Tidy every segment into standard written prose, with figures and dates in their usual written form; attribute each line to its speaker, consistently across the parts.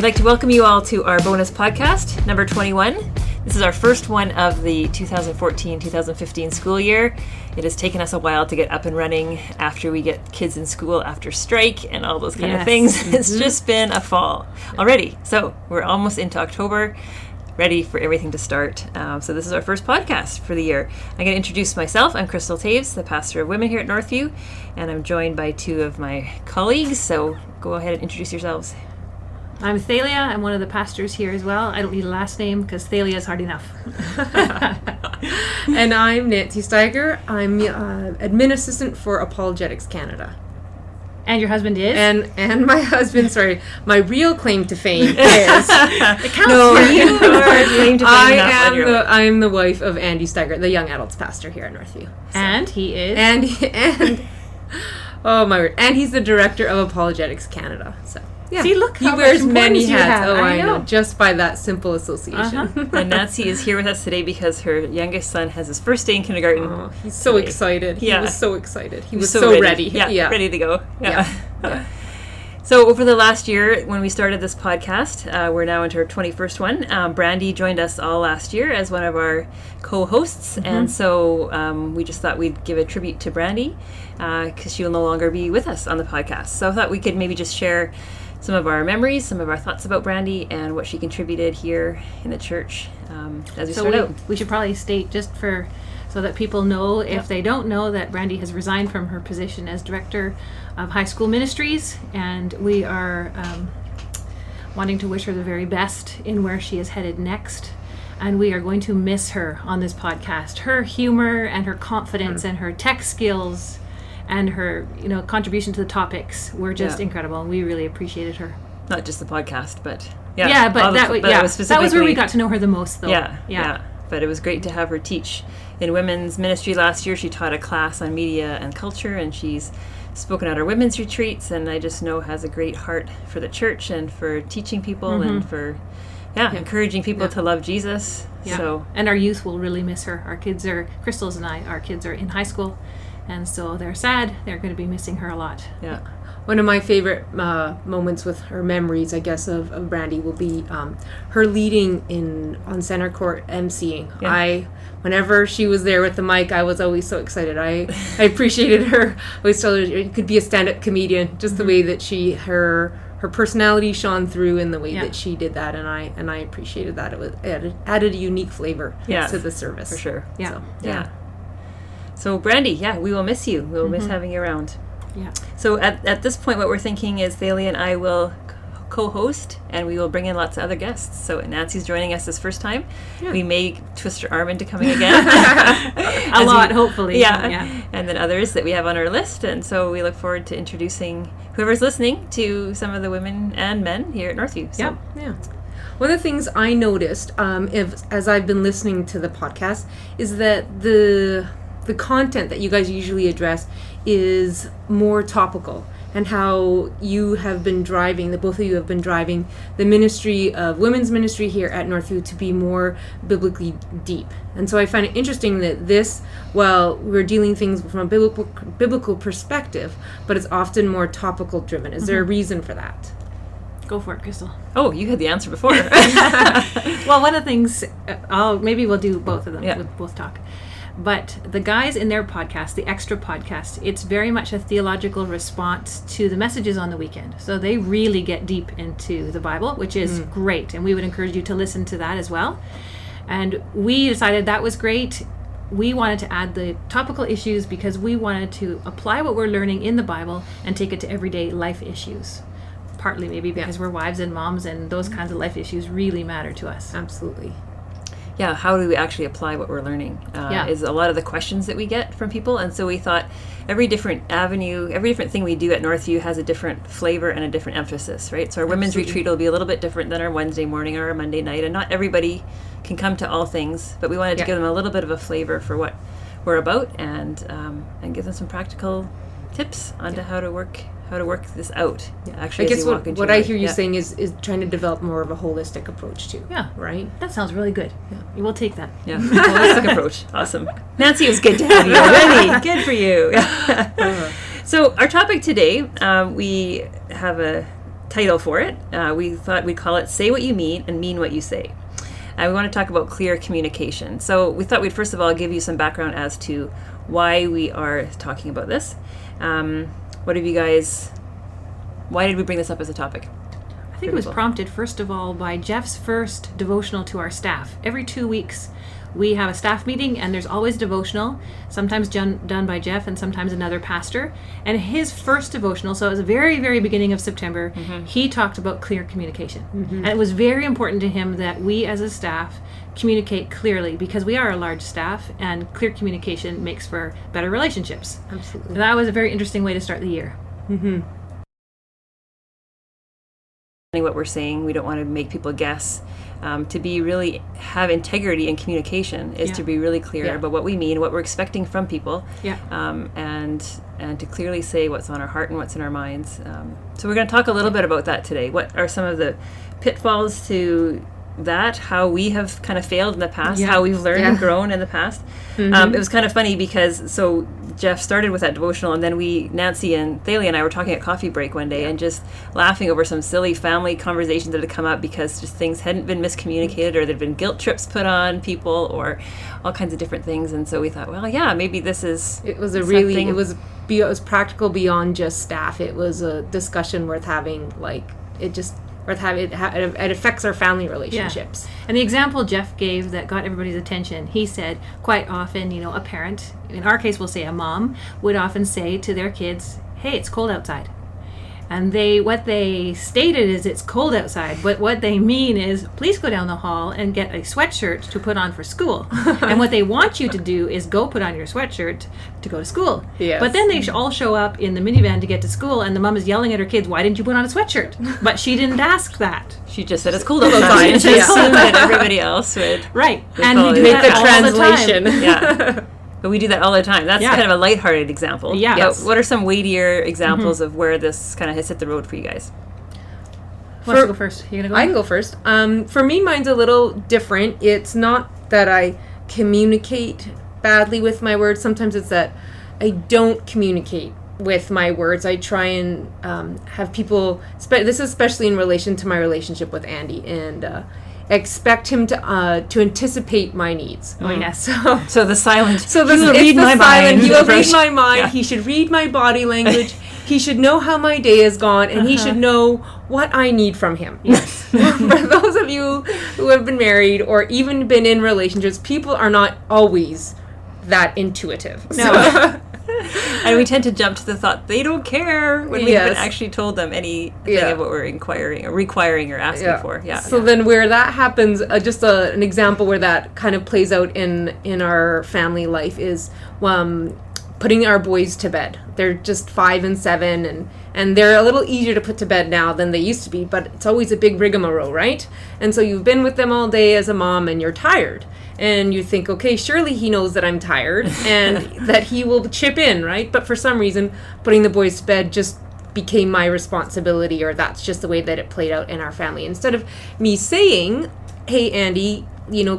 Speaker 1: We'd like to welcome you all to our bonus podcast, number 21. This is our first one of the 2014-2015 school year. It has taken us a while to get up and running after we get kids in school after strike and all those kind of things. Mm-hmm. It's just been a fall already. So we're almost into October, ready for everything to start. So this is our first podcast for the year. I'm going to introduce myself. I'm Kristal, the pastor of women here at Northview, and I'm joined by two of my colleagues. So go ahead and introduce yourselves.
Speaker 2: I'm Thaliea. I'm one of the pastors here as well. I don't need a last name because Thaliea is hard enough.
Speaker 3: And I'm Nancy Steiger. I'm admin assistant for Apologetics Canada.
Speaker 2: And your husband is?
Speaker 3: And my husband, my real claim to fame is...
Speaker 2: It counts for you.
Speaker 1: Claim to fame
Speaker 3: I'm the wife of Andy Steiger, the young adults pastor here at Northview. So.
Speaker 2: And he is?
Speaker 3: And oh my word. And he's the director of Apologetics Canada. So... Yeah.
Speaker 2: See, look how
Speaker 3: he wears many hats.
Speaker 2: Have.
Speaker 3: Oh, I know. Just by that simple association.
Speaker 2: Uh-huh.
Speaker 1: And Nancy is here with us today because her youngest son has his first day in kindergarten.
Speaker 3: Oh, he's so excited. He was so excited. He was so ready.
Speaker 1: Yeah, ready to go. Yeah. So over the last year, when we started this podcast, we're now into our 21st one. Brandy joined us all last year as one of our co-hosts. Mm-hmm. And so we just thought we'd give a tribute to Brandy because she will no longer be with us on the podcast. So I thought we could maybe just share some of our memories, some of our thoughts about Brandy and what she contributed here in the church as we start out.
Speaker 2: We should probably state so that people know, if they don't know, that Brandy has resigned from her position as director of high school ministries, and we are wanting to wish her the very best in where she is headed next. And we are going to miss her on this podcast. Her humor and her confidence and her tech skills and her, contribution to the topics were just incredible, and we really appreciated her.
Speaker 1: Not just the podcast, but
Speaker 2: that was where we got to know her the most, though.
Speaker 1: Yeah. But it was great to have her teach in women's ministry last year. She taught a class on media and culture, and she's spoken at our women's retreats, and I just know has a great heart for the church and for teaching people and for encouraging people to love Jesus.
Speaker 2: Yeah. So, and our youth will really miss her. Our kids our kids are in high school. And so they're sad. They're going to be missing her a lot.
Speaker 1: Yeah.
Speaker 3: One of my favorite moments with her memories, I guess, of Brandy will be her leading on center court emceeing. Yeah. Whenever she was there with the mic, I was always so excited. I appreciated her. I always told her you could be a stand-up comedian, just the way that her personality shone through in the way that she did that, and I appreciated that. It added a unique flavor to the service.
Speaker 1: For sure.
Speaker 2: Yeah.
Speaker 1: So Brandy, we will miss you. We will miss having you around.
Speaker 2: Yeah.
Speaker 1: So at this point, what we're thinking is Thaliea and I will co-host, and we will bring in lots of other guests. So Nancy's joining us this first time. Yeah. We may twist her arm into coming again.
Speaker 2: Hopefully.
Speaker 1: Yeah. And then others that we have on our list. And so we look forward to introducing whoever's listening to some of the women and men here at Northview. So.
Speaker 3: Yeah. One of the things I noticed as I've been listening to the podcast is that the content that you guys usually address is more topical, and how you have been the both of you have been driving the ministry of women's ministry here at Northview to be more biblically deep. And so I find it interesting that we're dealing things from a biblical perspective, but it's often more topical driven. Is there a reason for that?
Speaker 2: Go for it, Kristal.
Speaker 1: Oh, you had the answer before.
Speaker 2: Well, one of the things, maybe we'll do both of them.
Speaker 1: Yeah.
Speaker 2: We'll both talk. But the guys in their podcast, the Extra podcast, it's very much a theological response to the messages on the weekend. So they really get deep into the Bible, which is great. And we would encourage you to listen to that as well. And we decided that was great. We wanted to add the topical issues because we wanted to apply what we're learning in the Bible and take it to everyday life issues. Partly maybe because we're wives and moms, and those kinds of life issues really matter to us.
Speaker 3: Absolutely.
Speaker 1: Yeah, how do we actually apply what we're learning is a lot of the questions that we get from people. And so we thought every different avenue, every different thing we do at Northview has a different flavor and a different emphasis, right? So our women's retreat will be a little bit different than our Wednesday morning or our Monday night, and not everybody can come to all things, but we wanted to give them a little bit of a flavor for what we're about, and give them some practical tips on how to work this out. Actually,
Speaker 3: I guess what I hear you saying is trying to develop more of a holistic approach too.
Speaker 2: Yeah.
Speaker 3: Right?
Speaker 2: That sounds really good. Yeah. We'll take that.
Speaker 1: Yeah. Holistic approach. Awesome. Nancy, it was good to have you already. Good for you. So our topic today, we have a title for it. We thought we'd call it Say What You Mean and Mean What You Say. We want to talk about clear communication. So we thought we'd first of all give you some background as to why we are talking about this. Why did we bring this up as a topic?
Speaker 2: I think it was prompted, first of all, by Jeff's first devotional to our staff. Every 2 weeks, we have a staff meeting, and there's always devotional, sometimes done by Jeff and sometimes another pastor. And his first devotional, so it was the very, very beginning of September, he talked about clear communication. And it was very important to him that we as a staff communicate clearly, because we are a large staff, and clear communication makes for better relationships.
Speaker 3: Absolutely.
Speaker 2: And that was a very interesting way to start the year.
Speaker 1: What we're saying, we don't want to make people guess. To be really have integrity in communication is to be really clear about what we mean, what we're expecting from people, and to clearly say what's on our heart and what's in our minds. So we're going to talk a little bit about that today. What are some of the pitfalls to that, how we have kind of failed in the past, how we've learned and grown in the past. It was kind of funny because so Jeff started with that devotional, and then Nancy and Thaliea and I were talking at coffee break one day and just laughing over some silly family conversations that had come up because just things hadn't been miscommunicated, or there'd been guilt trips put on people, or all kinds of different things. And so we thought, well, maybe this is
Speaker 3: it was practical beyond just staff. It was a discussion worth having. It affects our family relationships.
Speaker 2: And the example Jeff gave that got everybody's attention, he said quite often, a parent, in our case we'll say a mom, would often say to their kids, hey, it's cold outside. And what they stated is it's cold outside, but what they mean is please go down the hall and get a sweatshirt to put on for school. And what they want you to do is go put on your sweatshirt to go to school.
Speaker 3: Yes.
Speaker 2: But then they all show up in the minivan to get to school, and the mom is yelling at her kids, why didn't you put on a sweatshirt? But she didn't ask that.
Speaker 1: She just said it's cold outside. She assumed that everybody else would.
Speaker 2: Right. And we do
Speaker 3: make
Speaker 2: that
Speaker 3: the translation.
Speaker 2: all the time.
Speaker 1: Yeah. But we do that all the time. That's kind of a lighthearted example.
Speaker 2: Yeah.
Speaker 1: Yes. What are some weightier examples of where this kind of has hit the road for you guys?
Speaker 2: Who wants to go first? You gonna go?
Speaker 3: I can go first. For me, mine's a little different. It's not that I communicate badly with my words. Sometimes it's that I don't communicate with my words. I try and have people. This is especially in relation to my relationship with Andy, and expect him to anticipate my needs.
Speaker 2: Oh yes.
Speaker 1: So the silent.
Speaker 3: So
Speaker 1: he will read my mind.
Speaker 3: He will read my mind.
Speaker 1: Yeah.
Speaker 3: He should read my body language. He should know how my day is gone, and he should know what I need from him.
Speaker 2: Yes.
Speaker 3: For those of you who have been married or even been in relationships, people are not always that intuitive.
Speaker 1: No. And we tend to jump to the thought they don't care when we haven't actually told them anything of what we're inquiring or requiring or asking for. Yeah.
Speaker 3: So then where that happens, an example where that kind of plays out in our family life is putting our boys to bed. They're just 5 and 7, and they're a little easier to put to bed now than they used to be, but it's always a big rigmarole, right? And so you've been with them all day as a mom, and you're tired. And you think, okay, surely he knows that I'm tired and that he will chip in, right? But for some reason, putting the boys to bed just became my responsibility, or that's just the way that it played out in our family. Instead of me saying, hey, Andy,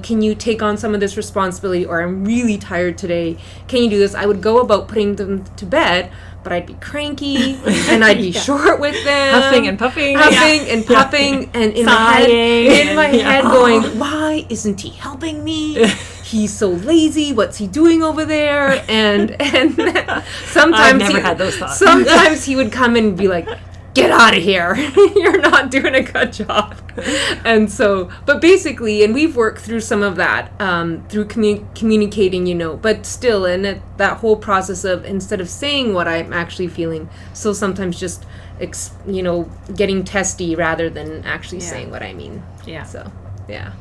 Speaker 3: can you take on some of this responsibility, or I'm really tired today, can you do this? I would go about putting them to bed, but I'd be cranky and I'd be short with them.
Speaker 1: Huffing and puffing.
Speaker 3: And puffing and in my head going, why isn't he helping me? He's so lazy. What's he doing over there? And sometimes
Speaker 1: I've never had those thoughts.
Speaker 3: Sometimes he would come in and be like, get out of here. You're not doing a good job. And so, but basically, and we've worked through some of that through communicating, but still, and that whole process of, instead of saying what I'm actually feeling, so sometimes just, getting testy rather than actually saying what I mean.
Speaker 2: Yeah.
Speaker 3: So, yeah.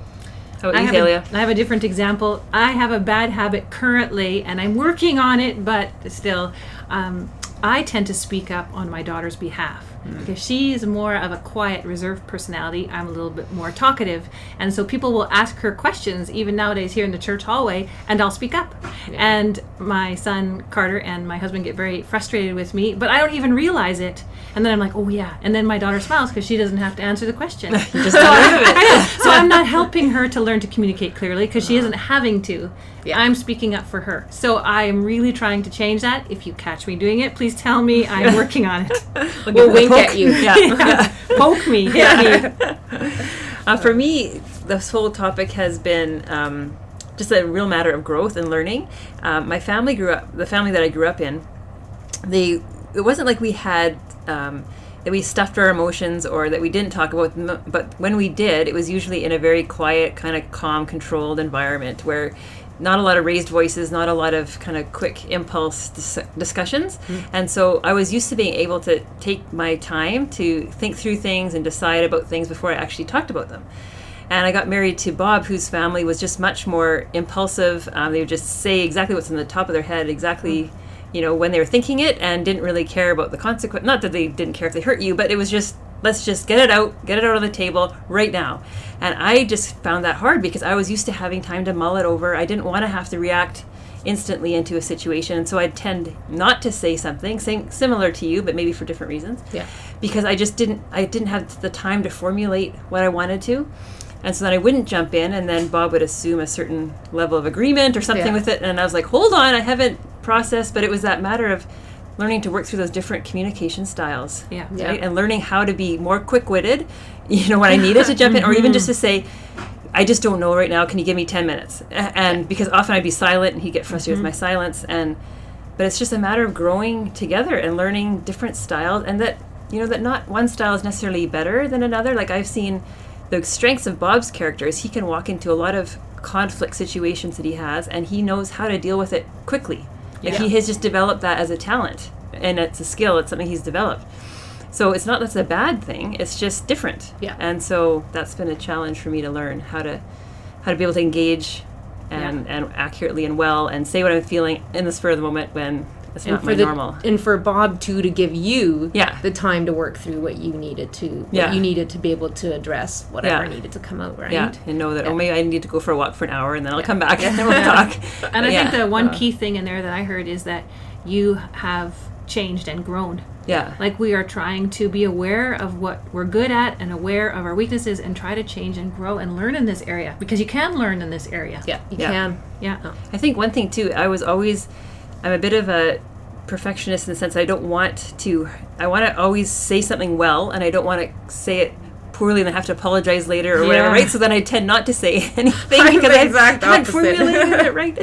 Speaker 1: Oh, Thaliea.
Speaker 2: I have a different example. I have a bad habit currently, and I'm working on it, but still, I tend to speak up on my daughter's behalf. Because she's more of a quiet, reserved personality. I'm a little bit more talkative. And so people will ask her questions, even nowadays here in the church hallway, and I'll speak up. Yeah. And my son, Carter, and my husband get very frustrated with me, but I don't even realize it. And then I'm like, oh yeah. And then my daughter smiles because she doesn't have to answer the question.
Speaker 1: Just
Speaker 2: so I'm not helping her to learn to communicate clearly because she isn't having to. Yeah. I'm speaking up for her. So I am really trying to change that. If you catch me doing it, please tell me. I'm working on it.
Speaker 3: We'll wink at you.
Speaker 1: Yeah.
Speaker 2: Poke me. Hit me.
Speaker 1: For me, this whole topic has been just a real matter of growth and learning. My family the family that I grew up in, it wasn't like we had, that we stuffed our emotions or that we didn't talk about them, but when we did, it was usually in a very quiet, kind of calm, controlled environment where not a lot of raised voices, not a lot of kind of quick impulse discussions. And so I was used to being able to take my time to think through things and decide about things before I actually talked about them. And I got married to Bob, whose family was just much more impulsive. They would just say exactly what's on the top of their head, exactly, when they were thinking it, and didn't really care about the consequence. Not that they didn't care if they hurt you, but it was just, let's just get it out on the table right now. And I just found that hard because I was used to having time to mull it over. I didn't want to have to react instantly into a situation. And so I'd tend not to say something similar to you, but maybe for different reasons.
Speaker 3: Yeah.
Speaker 1: Because I didn't have the time to formulate what I wanted to. And so then I wouldn't jump in, and then Bob would assume a certain level of agreement or something with it. And I was like, hold on, I haven't processed. But it was that matter of learning to work through those different communication styles.
Speaker 2: Yeah.
Speaker 1: Right? And learning how to be more quick-witted, when I needed to jump in, or even just to say, I just don't know right now, can you give me 10 minutes? And because often I'd be silent and he'd get frustrated with my silence. But it's just a matter of growing together and learning different styles, and that, that not one style is necessarily better than another. Like I've seen the strengths of Bob's character is he can walk into a lot of conflict situations that he has, and he knows how to deal with it quickly. Like he has just developed that as a talent, and it's a skill. It's something he's developed. So it's not that's a bad thing. It's just different.
Speaker 3: Yeah.
Speaker 1: And so that's been a challenge for me to learn how to be able to engage and accurately and well and say what I'm feeling in the spur of the moment when it's not my normal.
Speaker 3: And for Bob too to give you
Speaker 1: Yeah.
Speaker 3: the time to work through what you needed to be able to address whatever needed to come out, right?
Speaker 1: Yeah, and know that maybe I need to go for a walk for an hour and then I'll come back and then we'll talk.
Speaker 2: And I think the one key thing in there that I heard is that you have changed and grown.
Speaker 1: Yeah.
Speaker 2: Like we are trying to be aware of what we're good at and aware of our weaknesses and try to change and grow and learn in this area, because you can learn in this area.
Speaker 3: Yeah, you can.
Speaker 2: Yeah.
Speaker 1: I think one thing too, I'm a bit of a perfectionist in the sense I want to always say something well, and I don't want to say it poorly and then have to apologize later or whatever, right? So then I tend not to say anything because I haven't formulated it right.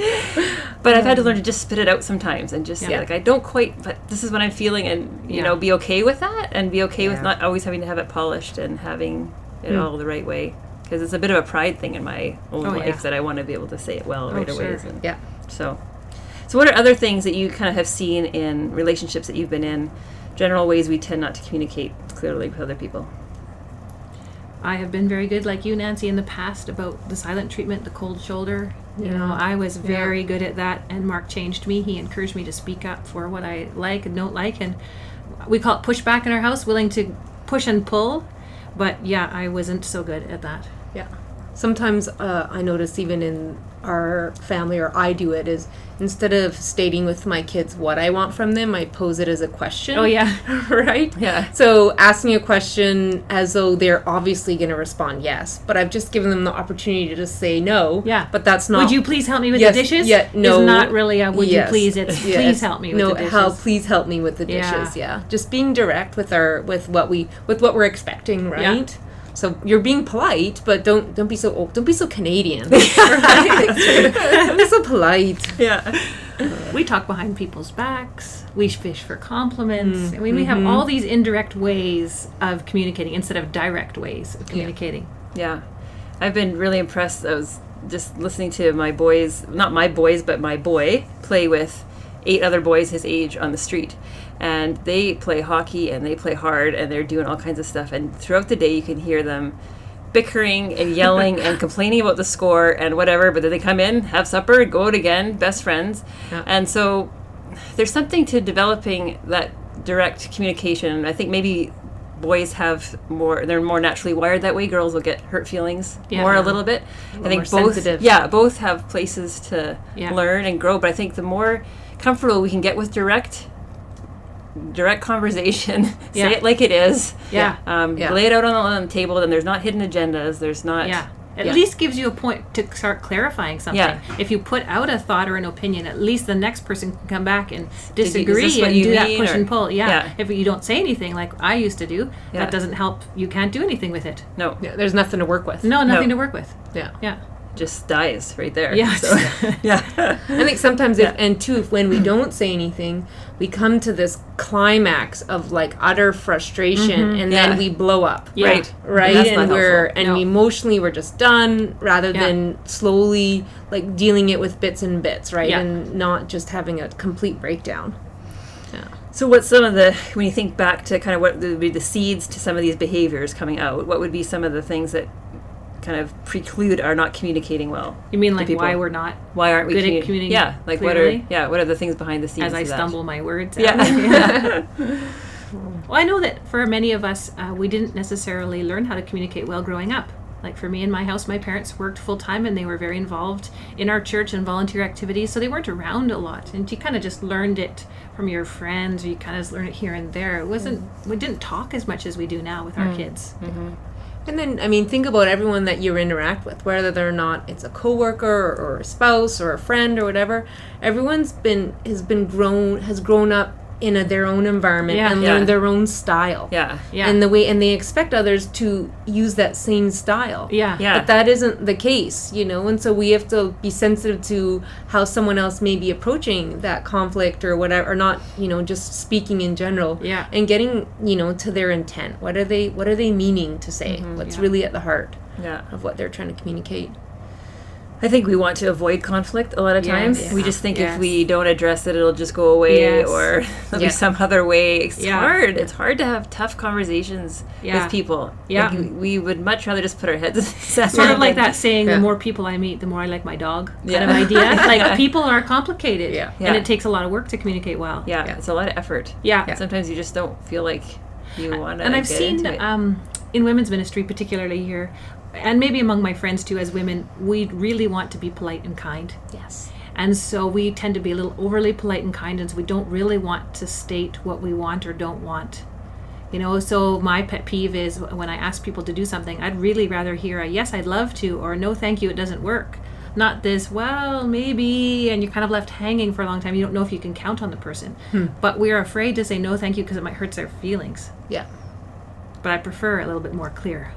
Speaker 1: But I've had to learn to just spit it out sometimes and just say, like, I don't quite, but this is what I'm feeling, and be okay with that, and be okay with not always having to have it polished and having it all the right way, because it's a bit of a pride thing in my own life that I want to be able to say it well right away.
Speaker 2: Sure.
Speaker 1: So what are other things that you kind of have seen in relationships that you've been in, general ways we tend not to communicate clearly with other people?
Speaker 2: I have been very good, like you, Nancy, in the past about the silent treatment, the cold shoulder. I was very good at that, and Mark changed me. He encouraged me to speak up for what I like and don't like, and we call it pushback in our house, willing to push and pull. But I wasn't so good at that. Yeah.
Speaker 3: Sometimes I notice even in our family, or I do it, is instead of stating with my kids what I want from them, I pose it as a question.
Speaker 2: Oh, yeah.
Speaker 3: Right?
Speaker 1: Yeah.
Speaker 3: So asking a question as though they're obviously going to respond yes, but I've just given them the opportunity to just say no.
Speaker 2: Yeah.
Speaker 3: But that's not...
Speaker 2: Would you please help me with the dishes?
Speaker 3: Yeah, no.
Speaker 2: It's not really a would you please, it's please help me with the dishes.
Speaker 3: Please help me with the dishes, Just being direct with what we're expecting, right? Yeah. So you're being polite, but don't be so Canadian. Right? Don't be so polite.
Speaker 1: Yeah.
Speaker 2: We talk behind people's backs. We fish for compliments. I mean, we have all these indirect ways of communicating instead of direct ways of communicating.
Speaker 1: Yeah. I've been really impressed. I was just listening to my boys, not my boys, but my boy, play with 8 other boys his age on the street. And they play hockey and they play hard and they're doing all kinds of stuff. And throughout the day you can hear them bickering and yelling and complaining about the score and whatever. But then they come in, have supper, go out again, best friends. Yeah. And so there's something to developing that direct communication. I think maybe boys they're more naturally wired that way. Girls will get hurt feelings a little bit. I think both have places to learn and grow. But I think the more comfortable we can get with direct conversation, say it like it is. Lay it out on the table, and there's not hidden agendas. There's not.
Speaker 2: At least gives you a point to start clarifying something.
Speaker 1: Yeah.
Speaker 2: If you put out a thought or an opinion, at least the next person can come back and disagree and
Speaker 1: do
Speaker 2: that push and pull.
Speaker 1: Yeah.
Speaker 2: If you don't say anything like I used to do, that doesn't help. You can't do anything with it.
Speaker 1: No.
Speaker 3: Yeah, there's nothing to work with.
Speaker 2: No, nothing to work with.
Speaker 3: Yeah.
Speaker 2: Yeah.
Speaker 1: Just dies right there.
Speaker 2: Yeah.
Speaker 1: So, yeah.
Speaker 3: I think sometimes when we don't say anything, we come to this climax of like utter frustration, and then we blow up.
Speaker 2: Yeah.
Speaker 3: Right.
Speaker 1: That's
Speaker 3: And
Speaker 1: not helpful.
Speaker 3: Emotionally we're just done, rather than slowly like dealing it with bits and bits, right?
Speaker 2: Yeah.
Speaker 3: And not just having a complete breakdown. Yeah.
Speaker 1: So what's some of the, when you think back to kind of what would be the seeds to some of these behaviors coming out, what would be some of the things that kind of preclude our not communicating well?
Speaker 2: You mean like
Speaker 1: people?
Speaker 2: why aren't we
Speaker 1: good at
Speaker 2: communicating?
Speaker 1: Yeah, like
Speaker 2: clearly?
Speaker 1: what are the things behind the scenes
Speaker 2: As I
Speaker 1: of that?
Speaker 2: stumble my words out.
Speaker 1: Yeah.
Speaker 2: Well, I know that for many of us, we didn't necessarily learn how to communicate well growing up. Like for me in my house, my parents worked full time and they were very involved in our church and volunteer activities, so they weren't around a lot. And you kind of just learned it from your friends, or you kind of learned it here and there. It wasn't. We didn't talk as much as we do now with our kids.
Speaker 1: Mm-hmm.
Speaker 3: And then, I mean, think about everyone that you interact with, whether or not it's a coworker or a spouse or a friend or whatever. Everyone's has grown up in their own environment and learned their own style.
Speaker 1: Yeah.
Speaker 3: And they expect others to use that same style.
Speaker 2: Yeah.
Speaker 3: But that isn't the case, and so we have to be sensitive to how someone else may be approaching that conflict or whatever, or not, just speaking in general.
Speaker 2: Yeah.
Speaker 3: And getting, to their intent. What are they meaning to say? What's really at the heart of what they're trying to communicate?
Speaker 1: I think we want to avoid conflict a lot of times.
Speaker 2: Yes.
Speaker 1: We just think
Speaker 2: Yes.
Speaker 1: if we don't address it, it'll just go away,
Speaker 2: Yes.
Speaker 1: or there'll be some other way. It's hard.
Speaker 2: Yeah.
Speaker 1: It's hard to have tough conversations with people.
Speaker 2: Yeah.
Speaker 1: Like, we would much rather just put our heads in the sand.
Speaker 2: Sort of like that saying, the more people I meet, the more I like my dog kind of idea. Like people are complicated.
Speaker 3: Yeah.
Speaker 2: And it takes a lot of work to communicate well.
Speaker 1: Yeah, it's a lot of effort.
Speaker 2: Yeah.
Speaker 1: Sometimes you just don't feel like you want to.
Speaker 2: And I've
Speaker 1: get
Speaker 2: seen
Speaker 1: into it.
Speaker 2: in women's ministry, particularly here, and maybe among my friends too, as women, we really want to be polite and kind.
Speaker 3: Yes.
Speaker 2: And so we tend to be a little overly polite and kind, and so we don't really want to state what we want or don't want. So my pet peeve is when I ask people to do something, I'd really rather hear a yes, I'd love to, or no, thank you, it doesn't work. Not this, well, maybe, and you're kind of left hanging for a long time. You don't know if you can count on the person. But we're afraid to say no, thank you, because it might hurt their feelings.
Speaker 3: Yeah.
Speaker 2: But I prefer a little bit more clear.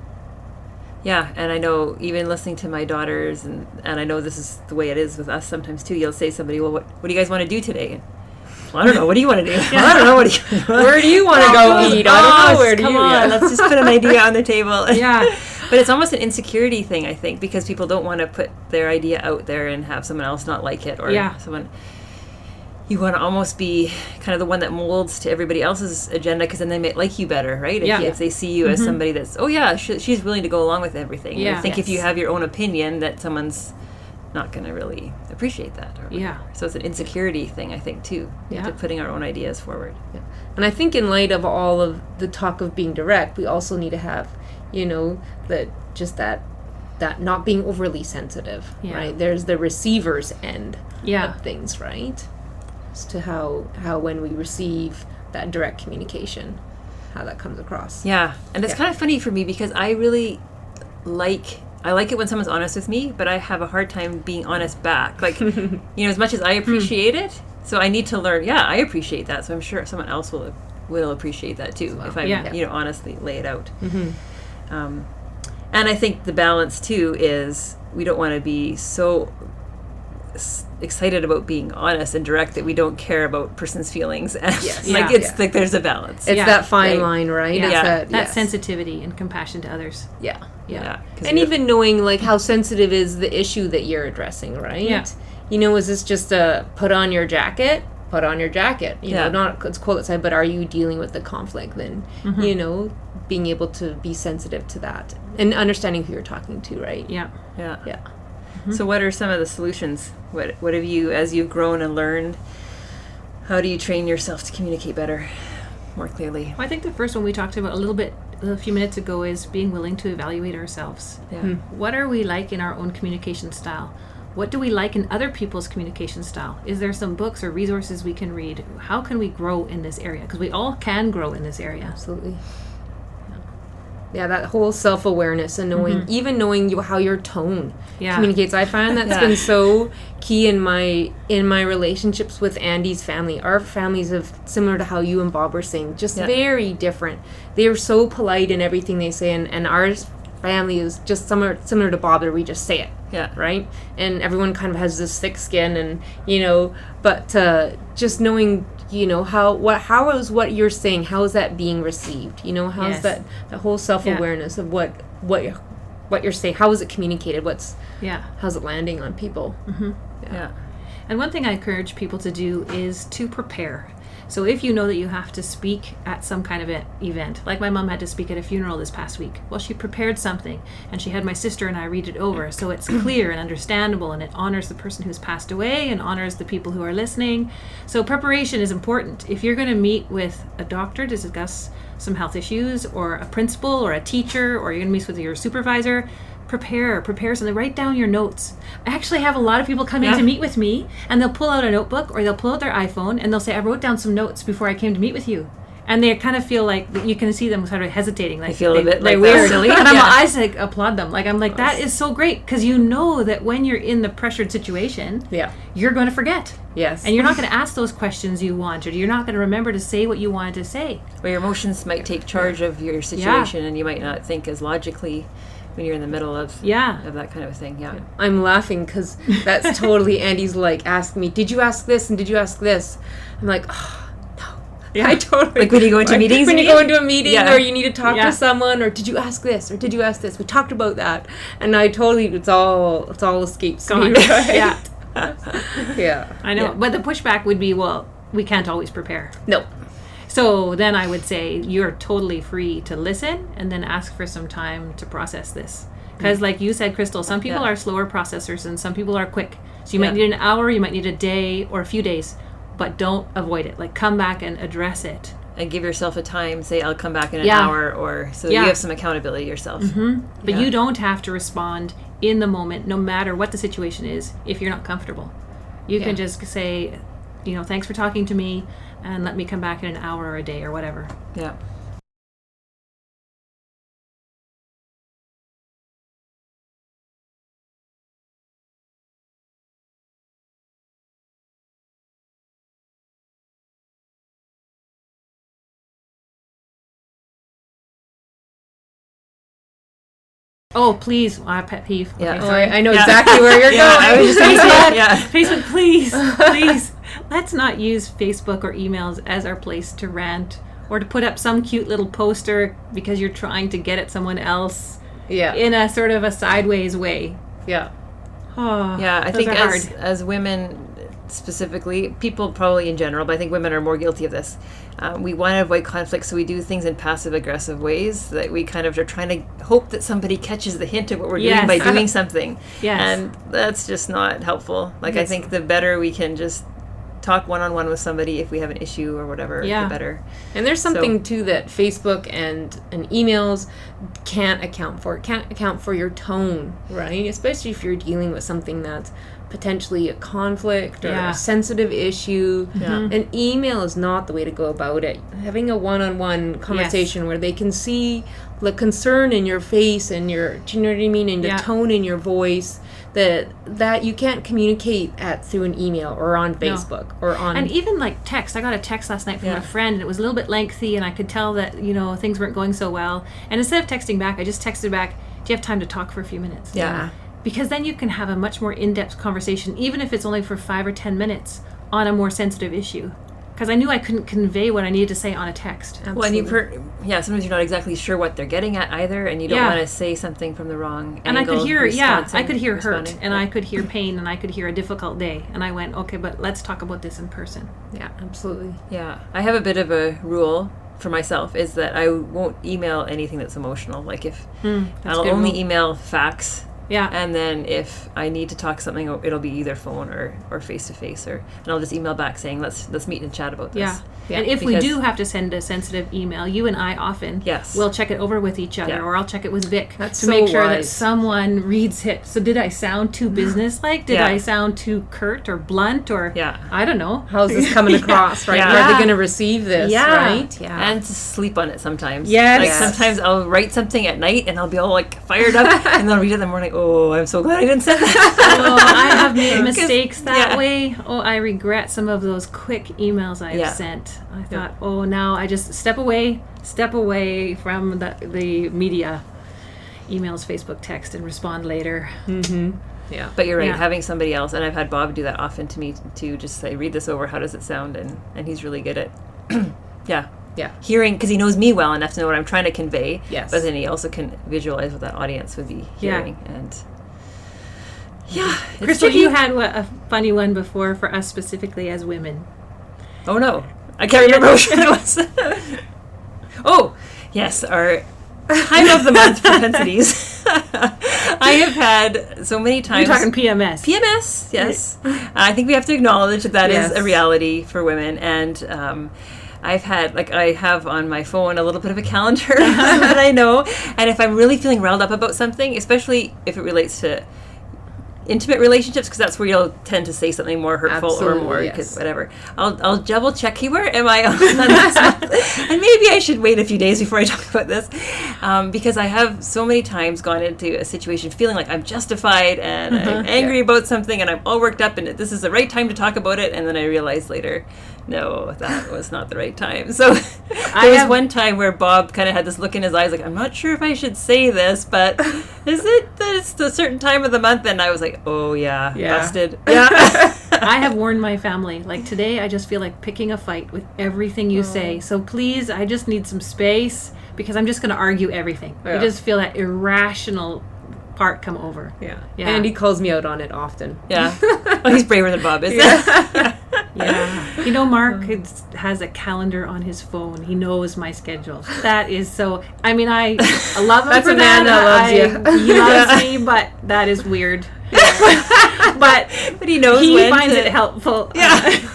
Speaker 1: Yeah, and I know even listening to my daughters, and I know this is the way it is with us sometimes too. You'll say to somebody, well, what do you guys want to do today? Well, I don't know. What do you want to do? Well, I don't know.
Speaker 3: Where do you want to go eat? I don't know. Where do
Speaker 1: come
Speaker 3: you?
Speaker 1: on, let's just put an idea on the table.
Speaker 2: Yeah.
Speaker 1: But it's almost an insecurity thing, I think, because people don't want to put their idea out there and have someone else not like it, or someone. You want to almost be kind of the one that molds to everybody else's agenda, because then they might like you better, right? If they see you as somebody that's, she's willing to go along with everything.
Speaker 2: Yeah.
Speaker 1: I think if you have your own opinion, that someone's not going to really appreciate that. So it's an insecurity thing, I think, too. To putting our own ideas forward.
Speaker 3: Yeah. And I think in light of all of the talk of being direct, we also need to have, that not being overly sensitive, right? There's the receiver's end of things, right? As to how when we receive that direct communication, how that comes across.
Speaker 1: Yeah, and it's kind of funny for me because I really like it when someone's honest with me, but I have a hard time being honest back. Like, as much as I appreciate it, so I need to learn. Yeah, I appreciate that, so I'm sure someone else will appreciate that too if I honestly lay it out. And I think the balance too is we don't want to be so excited about being honest and direct that we don't care about person's feelings. Like there's a balance.
Speaker 3: It's that fine line, right?
Speaker 2: Yeah. That sensitivity and compassion to others.
Speaker 3: Yeah.
Speaker 1: And
Speaker 3: even knowing like how sensitive is the issue that you're addressing, right?
Speaker 2: Yeah.
Speaker 3: Is this just a put on your jacket? Put on your jacket. Not it's cold outside, but are you dealing with the conflict then? Being able to be sensitive to that and understanding who you're talking to, right?
Speaker 2: Yeah.
Speaker 1: So what are some of the solutions? What have you, as you've grown and learned, how do you train yourself to communicate better, more clearly?
Speaker 2: Well, I think the first one we talked about a few minutes ago is being willing to evaluate ourselves. What are we like in our own communication style? What do we like in other people's communication style? Is there some books or resources we can read? How can we grow in this area? Because we all can grow in this area.
Speaker 3: Absolutely. Yeah, that whole self-awareness and knowing, even knowing how your tone communicates. I find that's been so key in my relationships with Andy's family. Our families are similar to how you and Bob were saying, just very different. They are so polite in everything they say, and ours family is just similar to Bob, where we just say it.
Speaker 1: Yeah.
Speaker 3: Right? And everyone kind of has this thick skin, and, but just knowing, how is what you're saying, how is that being received? How's that whole self-awareness of what you're saying, how is it communicated, how's it landing on people?
Speaker 2: And one thing I encourage people to do is to prepare. So if you know that you have to speak at some kind of event, like my mom had to speak at a funeral this past week, well, she prepared something, and she had my sister and I read it over, so it's clear and understandable, and it honors the person who's passed away and honors the people who are listening. So preparation is important. If you're going to meet with a doctor to discuss some health issues, or a principal or a teacher, or you're going to meet with your supervisor, prepare something. Write down your notes. I actually have a lot of people come in to meet with me, and they'll pull out a notebook or they'll pull out their iPhone and they'll say, I wrote down some notes before I came to meet with you. And they kind of feel like, you can see them sort of hesitating, like
Speaker 1: they feel a bit like
Speaker 2: weird.
Speaker 1: Silly.
Speaker 2: And I like applaud them. Like, I'm like, that is so great, because you know that when you're in the pressured situation, you're going to forget.
Speaker 3: Yes.
Speaker 2: And you're not going to ask those questions you wanted. You're not going to remember to say what you wanted to say.
Speaker 1: Or your emotions might take charge of your situation, and you might not think as logically when you're in the middle of that kind of thing.
Speaker 3: I'm laughing because that's totally Andy's like, ask me, did you ask this and did you ask this? I'm like, oh, no.
Speaker 1: Yeah.
Speaker 3: I totally.
Speaker 1: Like when you go into meetings?
Speaker 3: When you go into a meeting or you need to talk to someone, or did you ask this or did you ask this? We talked about that. And I totally, it's all escapes me, right? Yeah.
Speaker 2: I know. But the pushback would be, well, we can't always prepare.
Speaker 3: No.
Speaker 2: So then I would say you're totally free to listen and then ask for some time to process this. Because like you said, Kristal, some people are slower processors and some people are quick. So you might need an hour, you might need a day or a few days, but don't avoid it. Like, come back and address it.
Speaker 1: And give yourself a time. Say, I'll come back in an hour, or so you have some accountability yourself.
Speaker 2: But you don't have to respond in the moment, no matter what the situation is, if you're not comfortable. You can just say, thanks for talking to me, and let me come back in an hour or a day or whatever.
Speaker 1: Yeah.
Speaker 2: Oh, please. Pet peeve.
Speaker 1: Yeah.
Speaker 2: Okay, sorry.
Speaker 3: I know exactly where you're going.
Speaker 1: I was just going to say,
Speaker 2: Facebook, please. Let's not use Facebook or emails as our place to rant or to put up some cute little poster because you're trying to get at someone else in a sort of a sideways way.
Speaker 3: Yeah.
Speaker 2: Oh,
Speaker 1: I think as women specifically, people probably in general, but I think women are more guilty of this. We want to avoid conflict, so we do things in passive-aggressive ways that we kind of are trying to hope that somebody catches the hint of what we're doing by doing something. And that's just not helpful. Like, I think the better we can just talk one-on-one with somebody if we have an issue or whatever, the better.
Speaker 3: And there's something, too, that Facebook and emails can't account for. It can't account for your tone, right? Especially if you're dealing with something that's potentially a conflict or a sensitive issue. An email is not the way to go about it. Having a one-on-one conversation where they can see the concern in your face and do you know what I mean, and the tone in your voice that you can't communicate through an email or on Facebook or on...
Speaker 2: And even like text. I got a text last night from a friend, and it was a little bit lengthy, and I could tell that, things weren't going so well. And instead of texting back, I just texted back, do you have time to talk for a few minutes? Because then you can have a much more in-depth conversation, even if it's only for 5 or 10 minutes, on a more sensitive issue. Because I knew I couldn't convey what I needed to say on a text.
Speaker 3: Absolutely.
Speaker 1: Well, and sometimes you're not exactly sure what they're getting at either, and you don't want to say something from the wrong angle.
Speaker 2: And I could hear, hurt, and I could hear pain, and I could hear a difficult day. And I went, okay, but let's talk about this in person.
Speaker 3: Yeah, absolutely.
Speaker 1: Yeah, I have a bit of a rule for myself, is that I won't email anything that's emotional. Like, if I'll only email facts
Speaker 2: Yeah.
Speaker 1: And then if I need to talk something, it'll be either phone or face to face, and I'll just email back saying let's meet and chat about this.
Speaker 2: Yeah. And if we do have to send a sensitive email, you and I often will check it over with each other, or I'll check it with Vic to make sure that someone reads it. So did I sound too businesslike? Did I sound too curt or blunt, or I don't know?
Speaker 3: How's this coming across, right? How are they going to receive this, right? Yeah.
Speaker 1: And to sleep on it sometimes.
Speaker 2: Yes.
Speaker 1: Like sometimes I'll write something at night and I'll be all like fired up and then I'll read it in the morning. Oh, I'm so glad I didn't send that.
Speaker 2: I have made mistakes that way. Oh, I regret some of those quick emails I've sent. I thought, now I just step away from the media, emails, Facebook, text, and respond later.
Speaker 3: Mm-hmm. Yeah.
Speaker 1: But you're right, having somebody else, and I've had Bob do that often to me, to just say, read this over, how does it sound? And he's really good at, hearing, because he knows me well enough to know what I'm trying to convey.
Speaker 3: Yes.
Speaker 1: But then he also can visualize what that audience would be hearing. And
Speaker 2: Kristal, you had a funny one before for us specifically as women.
Speaker 1: Oh no, I can't remember which one it was. Oh, yes, our time of the month propensities. I have had so many times.
Speaker 2: You're talking PMS.
Speaker 1: PMS, yes. I think we have to acknowledge that is a reality for women, and I've had, I have on my phone a little bit of a calendar that I know, and if I'm really feeling riled up about something, especially if it relates to intimate relationships, because that's where you'll tend to say something more hurtful or more whatever. I'll double check. Where am I on this month? And maybe I should wait a few days before I talk about this, because I have so many times gone into a situation feeling like I'm justified and I'm angry about something and I'm all worked up and this is the right time to talk about it, and then I realize later, no, that was not the right time. So there was one time where Bob kind of had this look in his eyes like, I'm not sure if I should say this, but is it that it's a certain time of the month? And I was like, oh yeah. Busted. Yeah.
Speaker 2: I have warned my family, like today I just feel like picking a fight with everything you say. So please, I just need some space because I'm just going to argue everything. I just feel that irrational part come over.
Speaker 3: Yeah. And he calls me out on it often.
Speaker 1: Yeah. Oh, he's braver than Bob, is
Speaker 2: Yeah. You know, Mark has a calendar on his phone. He knows my schedule. That is so... I mean, I love him.
Speaker 3: That's
Speaker 2: for
Speaker 3: a man that
Speaker 2: loves you. He loves me, but that is weird. But
Speaker 1: he knows
Speaker 2: he finds it helpful.
Speaker 1: Yeah.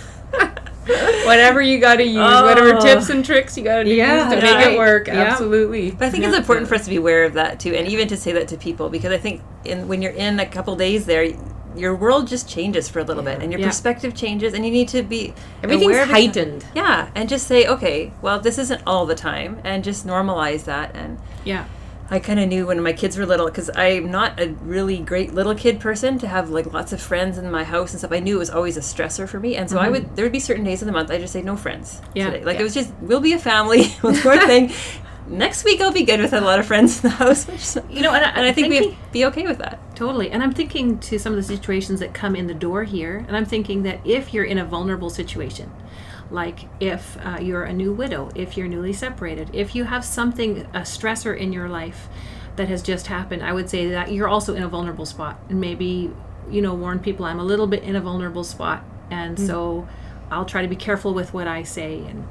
Speaker 3: Whatever you got to use, whatever tips and tricks you got to use to make it work. Absolutely.
Speaker 1: But I think it's important for us to be aware of that too, and even to say that to people, because I think when you're in a couple days there, your world just changes for a little bit, and your perspective changes, and you need to be
Speaker 3: everything's heightened.
Speaker 1: And just say, okay, well, this isn't all the time, and just normalize that. And I kind of knew when my kids were little, because I'm not a really great little kid person to have like lots of friends in my house and stuff. I knew it was always a stressor for me, and so there would be certain days of the month I just say no friends today. Like it was just, we'll be a family, we'll do our thing. Next week I'll be good with a lot of friends in the house.
Speaker 2: You know, and I think
Speaker 1: we have to be okay with that.
Speaker 2: Totally. And I'm thinking to some of the situations that come in the door here, and I'm thinking that if you're in a vulnerable situation, like if you're a new widow, if you're newly separated, if you have something, a stressor in your life that has just happened, I would say that you're also in a vulnerable spot. And maybe, warn people I'm a little bit in a vulnerable spot. And so I'll try to be careful with what I say. And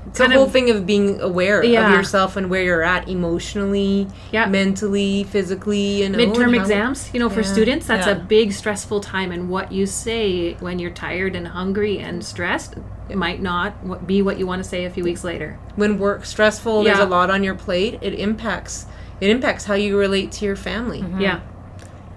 Speaker 3: it's the whole thing of being aware of yourself and where you're at emotionally, mentally, physically. And
Speaker 2: midterm exams, for students, that's a big stressful time. And what you say when you're tired and hungry and stressed might not be what you want to say a few weeks later.
Speaker 3: When work's stressful, there's a lot on your plate. It impacts how you relate to your family.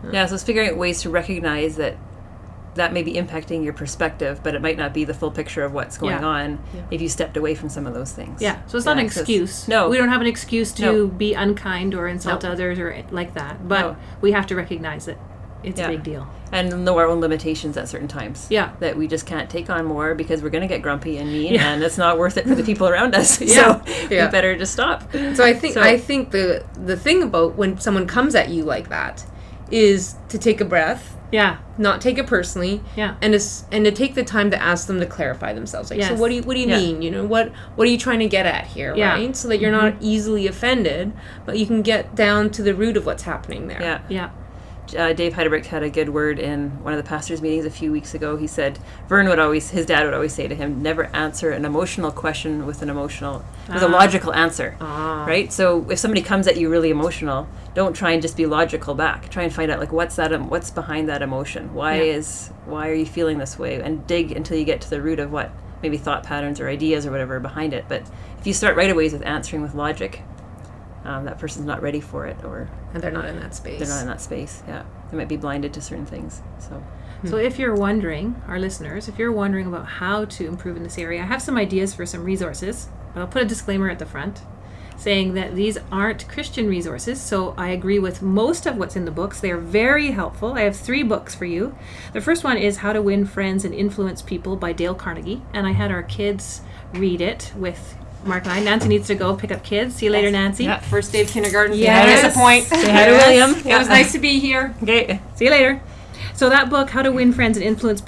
Speaker 1: So it's figuring out ways to recognize that may be impacting your perspective, but it might not be the full picture of what's going on if you stepped away from some of those things.
Speaker 2: Yeah, so it's not an excuse.
Speaker 1: No.
Speaker 2: We don't have an excuse to be unkind or insult others or like that, but we have to recognize that it's a big deal.
Speaker 1: And know our own limitations at certain times.
Speaker 2: Yeah.
Speaker 1: That we just can't take on more because we're going to get grumpy and mean, and it's not worth it for the people around us. So we better just stop.
Speaker 3: So I think the thing about when someone comes at you like that is to take a breath.
Speaker 2: Yeah.
Speaker 3: Not take it personally.
Speaker 2: Yeah.
Speaker 3: And to take the time to ask them to clarify themselves. Like, so what do you mean? What are you trying to get at here, right? So that you're not easily offended, but you can get down to the root of what's happening there.
Speaker 1: Yeah. Dave Heidelberg had a good word in one of the pastors' meetings a few weeks ago. He said his dad would always say to him, never answer an emotional question with a logical answer, right? So if somebody comes at you really emotional, don't try and just be logical back. Try and find out, like, what's behind that emotion? Why are you feeling this way? And dig until you get to the root of what maybe thought patterns or ideas or whatever are behind it. But if you start right away with answering with logic, that person's not ready for it,
Speaker 3: and they're not in that space.
Speaker 1: Yeah, they might be blinded to certain things.
Speaker 2: So if you're wondering, our listeners, if you're wondering about how to improve in this area, I have some ideas for some resources, but I'll put a disclaimer at the front saying that these aren't Christian resources. So I agree with most of what's in the books. They are very helpful. I have 3 books for you. The first one is How to Win Friends and Influence People by Dale Carnegie, and I had our kids read it with Mark and I. Nancy needs to go pick up kids. See you later, Nancy.
Speaker 3: Yeah, first day of kindergarten.
Speaker 2: Yes.
Speaker 3: Disappoint.
Speaker 1: Say hi to William.
Speaker 3: It was nice to be here.
Speaker 1: Okay.
Speaker 2: See you later. So that book, How to Win Friends and Influence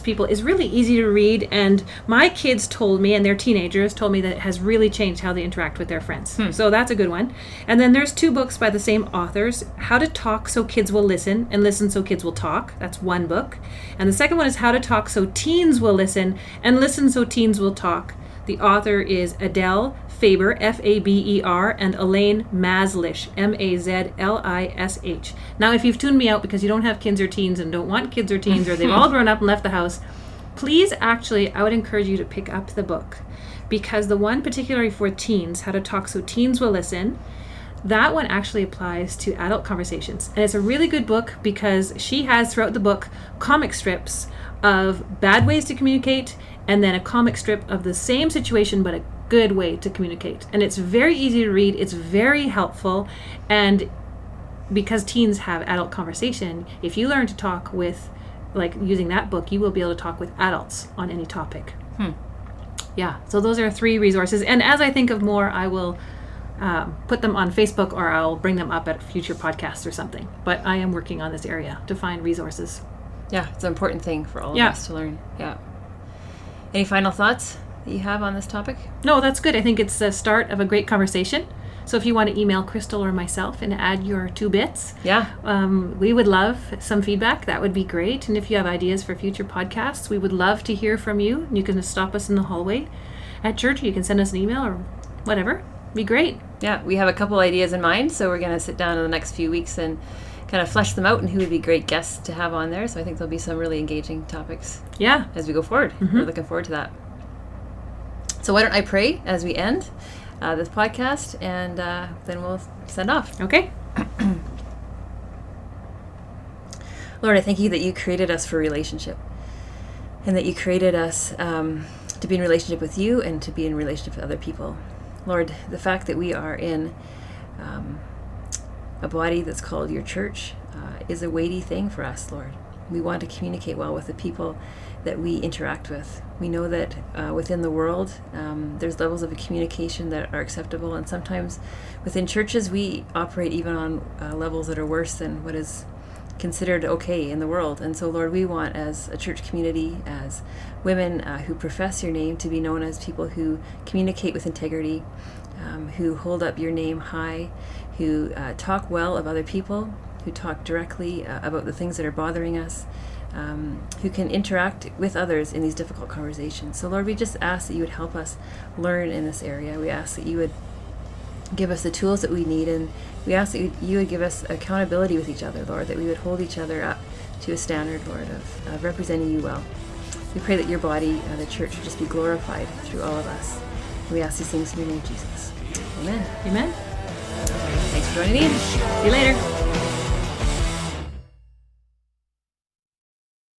Speaker 2: People, is really easy to read, and my kids told me, and they're teenagers, told me that it has really changed how they interact with their friends. So that's a good one. And then there's 2 books by the same authors, How to Talk So Kids Will Listen and Listen So Kids Will Talk. That's one book. And the second one is How to Talk So Teens Will Listen and Listen So Teens Will Talk. The author is Adele Faber, Faber, and Elaine Mazlish, Mazlish. Now, if you've tuned me out because you don't have kids or teens and don't want kids or teens, or they've all grown up and left the house, please, actually, I would encourage you to pick up the book, because the one particularly for teens, How to Talk So Teens Will Listen, that one actually applies to adult conversations. And it's a really good book because she has, throughout the book, comic strips of bad ways to communicate, and then a comic strip of the same situation but a good way to communicate. And it's very easy to read, it's very helpful, and because teens have adult conversation, if you learn to talk with, like, using that book, you will be able to talk with adults on any topic. Yeah, so those are 3 resources, and as I think of more, I will put them on Facebook, or I'll bring them up at future podcasts or something. But I am working on this area to find resources.
Speaker 1: Yeah, it's an important thing for all of us to learn. Yeah. Any final thoughts that you have on this topic?
Speaker 2: No, that's good. I think it's the start of a great conversation. So if you want to email Kristal or myself and add your 2 bits, we would love some feedback. That would be great. And if you have ideas for future podcasts, we would love to hear from you. You can stop us in the hallway at church, or you can send us an email or whatever. Be great.
Speaker 1: Yeah, we have a couple ideas in mind, so we're going to sit down in the next few weeks and kind of flesh them out and who would be great guests to have on there. So I think there'll be some really engaging topics as we go forward. We're looking forward to that. So why don't I pray as we end this podcast, and then we'll send off.
Speaker 2: Okay.
Speaker 1: Lord, I thank you that you created us for relationship, and that you created us to be in relationship with you and to be in relationship with other people. Lord, the fact that we are in a body that's called your church is a weighty thing for us, Lord. We want to communicate well with the people that we interact with. We know that within the world, there's levels of communication that are acceptable, and sometimes within churches we operate even on levels that are worse than what is considered okay in the world. And so, Lord, we want, as a church community, as women who profess your name, to be known as people who communicate with integrity, who hold up your name high, who talk well of other people, who talk directly about the things that are bothering us, who can interact with others in these difficult conversations. So, Lord, we just ask that you would help us learn in this area. We ask that you would give us the tools that we need, and we ask that you would give us accountability with each other, Lord, that we would hold each other up to a standard, Lord, of representing you well. We pray that your body, the church, would just be glorified through all of us. And we ask these things in your name, Jesus. Amen.
Speaker 2: Amen.
Speaker 1: Thanks for joining me.
Speaker 2: See you later.